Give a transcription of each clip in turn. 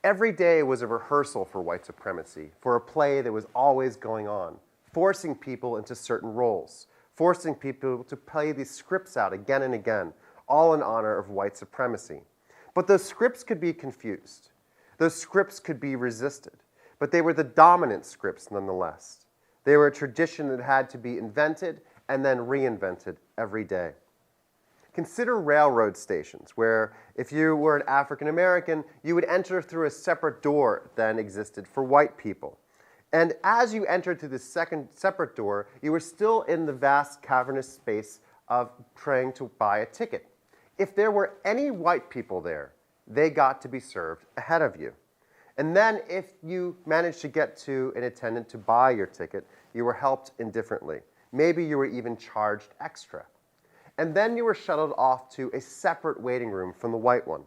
Every day was a rehearsal for white supremacy, for a play that was always going on, forcing people into certain roles, forcing people to play these scripts out again and again, all in honor of white supremacy. But those scripts could be confused. Those scripts could be resisted. But they were the dominant scripts nonetheless. They were a tradition that had to be invented and then reinvented every day. Consider railroad stations, where if you were an African American, you would enter through a separate door than existed for white people. And as you entered through the second separate door, you were still in the vast cavernous space of trying to buy a ticket. If there were any white people there, they got to be served ahead of you. And then if you managed to get to an attendant to buy your ticket, you were helped indifferently. Maybe you were even charged extra. And then you were shuttled off to a separate waiting room from the white one.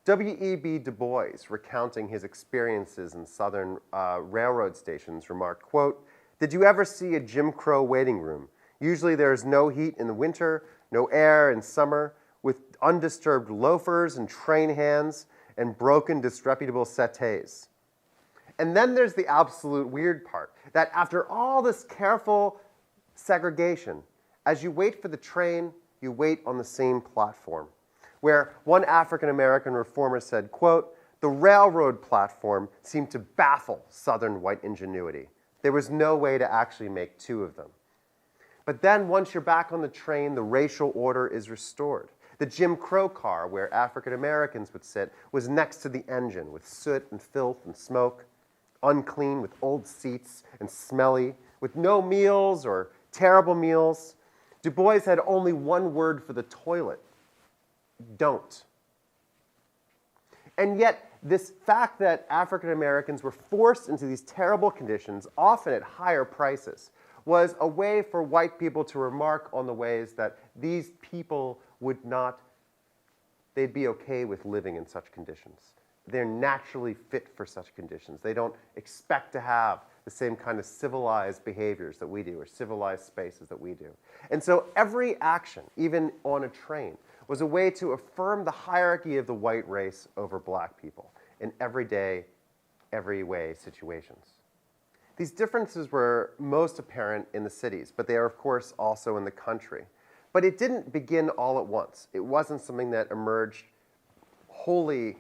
W.E.B. Du Bois, recounting his experiences in southern railroad stations, remarked, quote, "Did you ever see a Jim Crow waiting room? Usually there is no heat in the winter, no air in summer, with undisturbed loafers and train hands and broken, disreputable settees." And then there's the absolute weird part, that after all this careful segregation, as you wait for the train, you wait on the same platform, where one African-American reformer said, quote, "The railroad platform seemed to baffle Southern white ingenuity. There was no way to actually make two of them." But then once you're back on the train, the racial order is restored. The Jim Crow car, where African Americans would sit, was next to the engine with soot and filth and smoke, unclean with old seats and smelly, with no meals or terrible meals. Du Bois had only one word for the toilet: don't. And yet, this fact that African Americans were forced into these terrible conditions, often at higher prices, was a way for white people to remark on the ways that these people would not, they'd be okay with living in such conditions. They're naturally fit for such conditions. They don't expect to have the same kind of civilized behaviors that we do, or civilized spaces that we do. And so every action, even on a train, was a way to affirm the hierarchy of the white race over black people in everyday, every way situations. These differences were most apparent in the cities, but they are, of course, also in the country. But it didn't begin all at once. It wasn't something that emerged wholly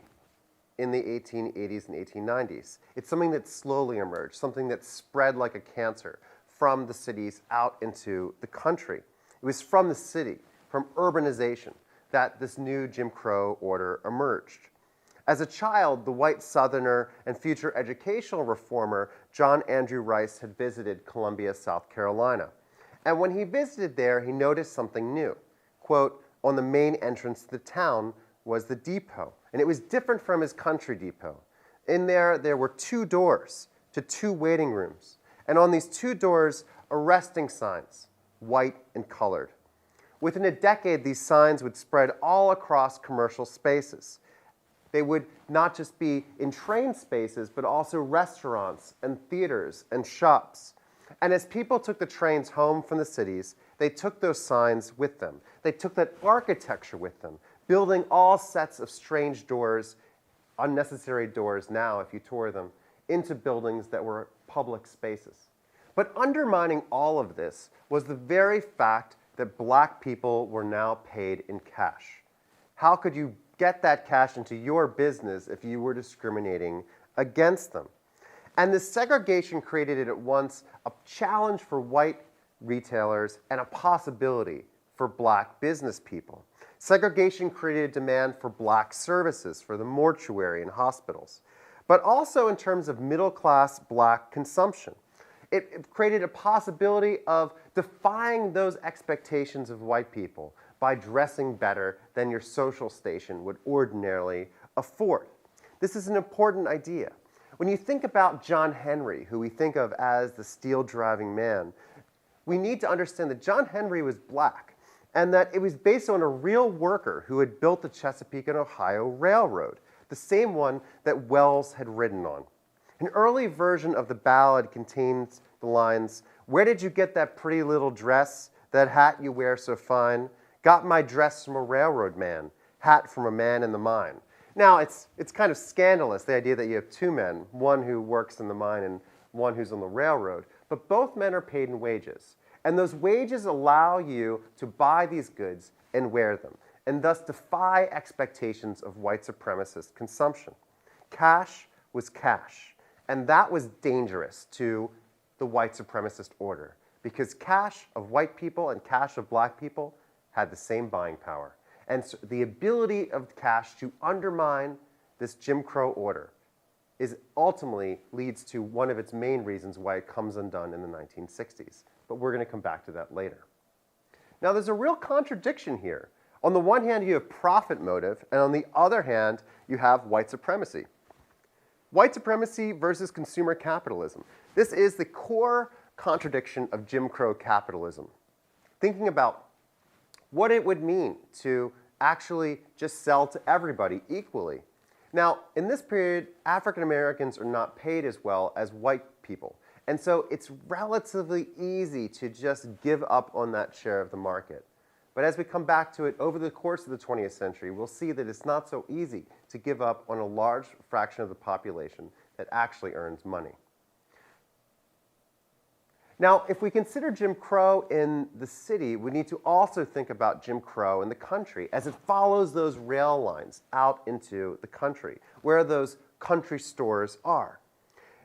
in the 1880s and 1890s. It's something that slowly emerged, something that spread like a cancer from the cities out into the country. It was from the city, from urbanization, that this new Jim Crow order emerged. As a child, the white Southerner and future educational reformer John Andrew Rice had visited Columbia, South Carolina. And when he visited there, he noticed something new. Quote, "On the main entrance to the town was the depot, and it was different from his country depot. In there were two doors to two waiting rooms, and on these two doors, arresting signs, white and colored. Within a decade, these signs would spread all across commercial spaces. They would not just be in train spaces, but also restaurants and theaters and shops. And as people took the trains home from the cities, they took those signs with them. They took that architecture with them, building all sets of strange doors, unnecessary doors now if you tour them, into buildings that were public spaces. But undermining all of this was the very fact that black people were now paid in cash. How could you get that cash into your business if you were discriminating against them? And this segregation created at once a challenge for white retailers and a possibility for black business people. Segregation created a demand for black services for the mortuary and hospitals, but also in terms of middle-class black consumption. It created a possibility of defying those expectations of white people by dressing better than your social station would ordinarily afford. This is an important idea. When you think about John Henry, who we think of as the steel-driving man, we need to understand that John Henry was black, and that it was based on a real worker who had built the Chesapeake and Ohio Railroad, the same one that Wells had ridden on. An early version of the ballad contains the lines, "Where did you get that pretty little dress, that hat you wear so fine? Got my dress from a railroad man, hat from a man in the mine." Now, it's kind of scandalous, the idea that you have two men, one who works in the mine and one who's on the railroad, but both men are paid in wages. And those wages allow you to buy these goods and wear them, and thus defy expectations of white supremacist consumption. Cash was cash, and that was dangerous to the white supremacist order, because cash of white people and cash of black people had the same buying power. And so the ability of cash to undermine this Jim Crow order ultimately leads to one of its main reasons why it comes undone in the 1960s. But we're going to come back to that later. Now, there's a real contradiction here. On the one hand, you have profit motive, and on the other hand, you have white supremacy. White supremacy versus consumer capitalism. This is the core contradiction of Jim Crow capitalism. Thinking about what it would mean to actually just sell to everybody equally. Now, in this period, African Americans are not paid as well as white people. And so it's relatively easy to just give up on that share of the market. But as we come back to it over the course of the 20th century, we'll see that it's not so easy to give up on a large fraction of the population that actually earns money. Now, if we consider Jim Crow in the city, we need to also think about Jim Crow in the country as it follows those rail lines out into the country, where those country stores are.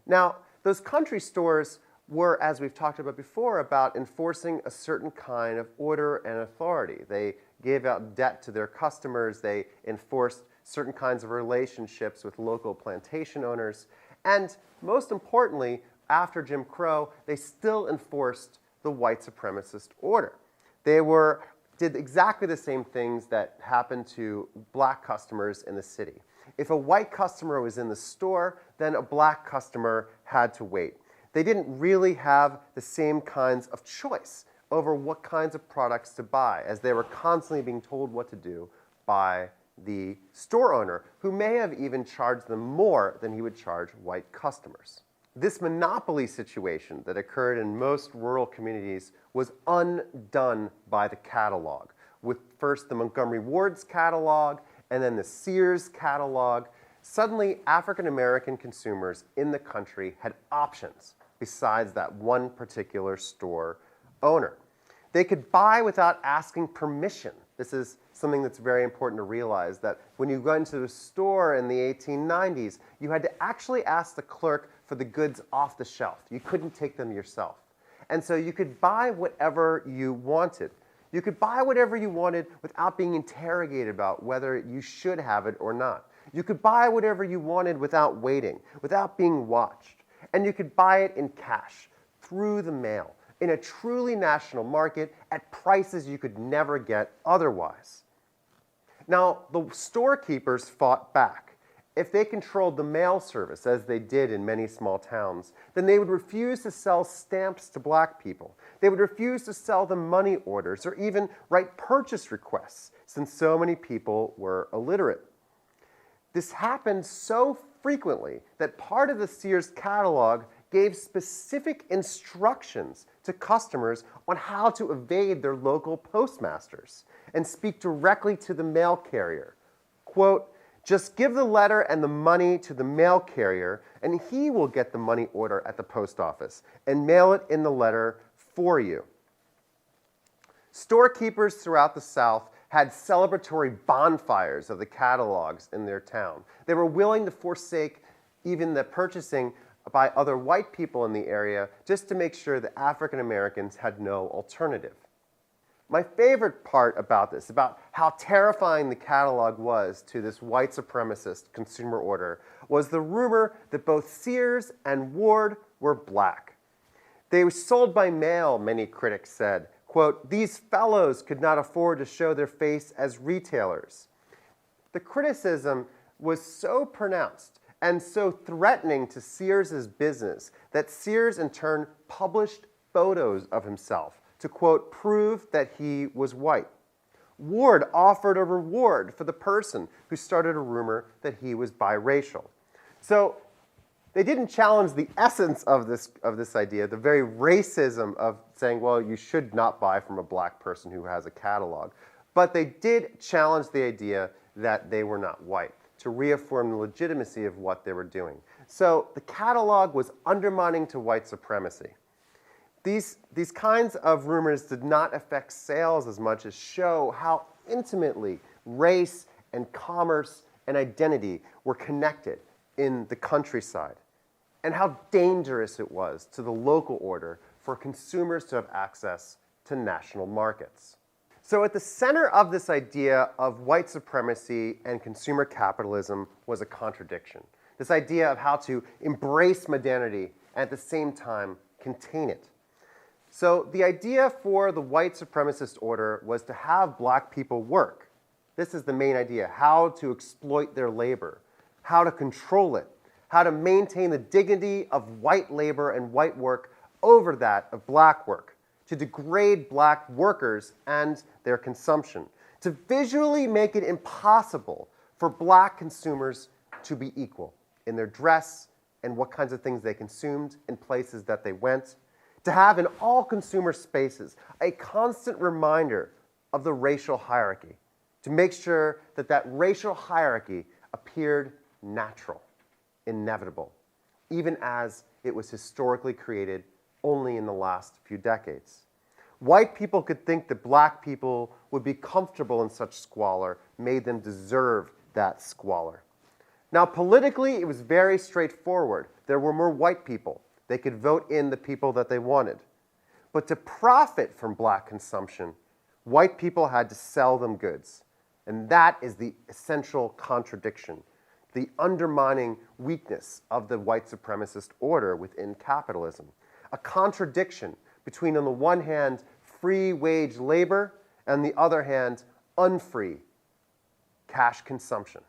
Now, those country stores were, as we've talked about before, about enforcing a certain kind of order and authority. They gave out debt to their customers. They enforced certain kinds of relationships with local plantation owners. And most importantly, after Jim Crow, they still enforced the white supremacist order. They did exactly the same things that happened to black customers in the city. If a white customer was in the store, then a black customer had to wait. They didn't really have the same kinds of choice over what kinds of products to buy, as they were constantly being told what to do by the store owner, who may have even charged them more than he would charge white customers. This monopoly situation that occurred in most rural communities was undone by the catalog, with first the Montgomery Ward's catalog and then the Sears catalog. Suddenly, African American consumers in the country had options besides that one particular store owner. They could buy without asking permission. This is something that's very important to realize, that when you go into a store in the 1890s, you had to actually ask the clerk for the goods off the shelf. You couldn't take them yourself. And so you could buy whatever you wanted. You could buy whatever you wanted without being interrogated about whether you should have it or not. You could buy whatever you wanted without waiting, without being watched. And you could buy it in cash, through the mail, in a truly national market at prices you could never get otherwise. Now, the storekeepers fought back. If they controlled the mail service, as they did in many small towns, then they would refuse to sell stamps to black people. They would refuse to sell them money orders or even write purchase requests, since so many people were illiterate. This happened so frequently that part of the Sears catalog gave specific instructions to customers on how to evade their local postmasters and speak directly to the mail carrier. Quote, "Just give the letter and the money to the mail carrier, and he will get the money order at the post office and mail it in the letter for you." Storekeepers throughout the South had celebratory bonfires of the catalogs in their town. They were willing to forsake even the purchasing by other white people in the area just to make sure that African Americans had no alternative. My favorite part about this, about how terrifying the catalog was to this white supremacist consumer order, was the rumor that both Sears and Ward were black. They were sold by mail, many critics said. Quote, "These fellows could not afford to show their face as retailers." The criticism was so pronounced and so threatening to Sears' business that Sears in turn published photos of himself to, quote, prove that he was white. Ward offered a reward for the person who started a rumor that he was biracial. So they didn't challenge the essence of this idea, the very racism of saying, well, you should not buy from a black person who has a catalog. But they did challenge the idea that they were not white. to reaffirm the legitimacy of what they were doing. So the catalog was undermining to white supremacy. These kinds of rumors did not affect sales as much as show how intimately race and commerce and identity were connected in the countryside, and how dangerous it was to the local order for consumers to have access to national markets. So at the center of this idea of white supremacy and consumer capitalism was a contradiction. This idea of how to embrace modernity and at the same time contain it. So the idea for the white supremacist order was to have black people work. This is the main idea, how to exploit their labor, how to control it, how to maintain the dignity of white labor and white work over that of black work, to degrade black workers and their consumption, to visually make it impossible for black consumers to be equal in their dress and what kinds of things they consumed in places that they went, to have in all consumer spaces a constant reminder of the racial hierarchy, to make sure that that racial hierarchy appeared natural, inevitable, even as it was historically created only in the last few decades. White people could think that black people would be comfortable in such squalor, made them deserve that squalor. Now, politically, it was very straightforward. There were more white people. They could vote in the people that they wanted. But to profit from black consumption, white people had to sell them goods. And that is the essential contradiction, the undermining weakness of the white supremacist order within capitalism. A contradiction between, on the one hand, free wage labor, and on the other hand, unfree cash consumption.